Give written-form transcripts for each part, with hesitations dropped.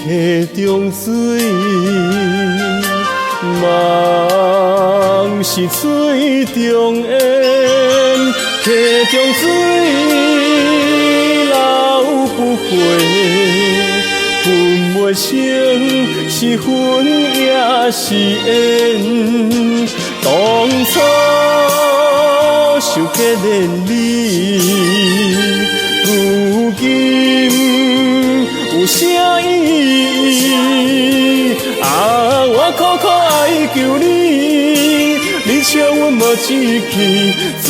溪中水，梦是水中烟，溪中水流不过，分袂清是魂也是烟。当初想结连理，如今有啥意义？我苦苦爱求你，你笑阮无志气，水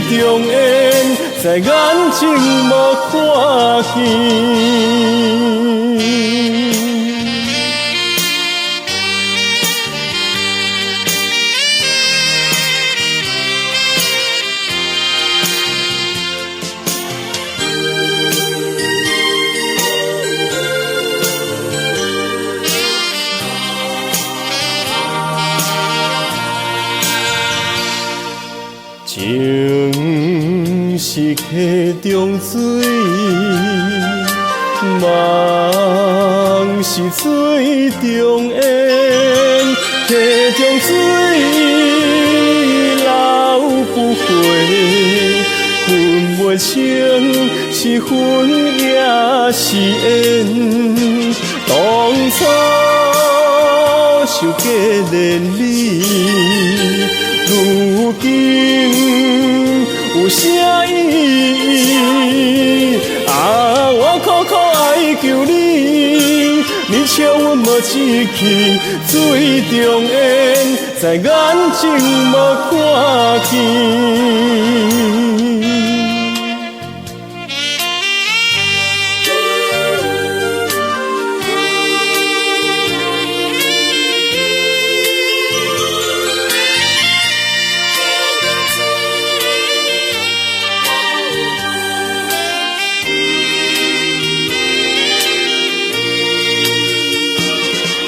中烟，在眼睛无看见。情是溪中水，梦是水中烟，溪中水流不回，分袂清是魂也是烟。当初想结连理，如今有啥意义？我苦苦爱求你，你笑阮无志气，水中烟，在眼睛无看见。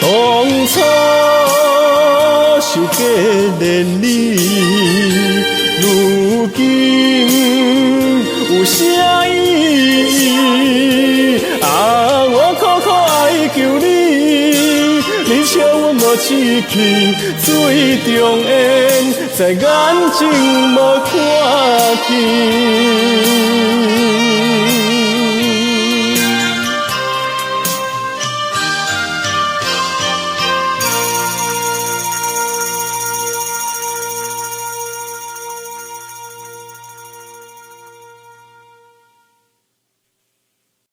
当初想结连理，如今有啥意义？我苦苦爱求你，你笑阮无志气，水中烟，在眼睛无看见。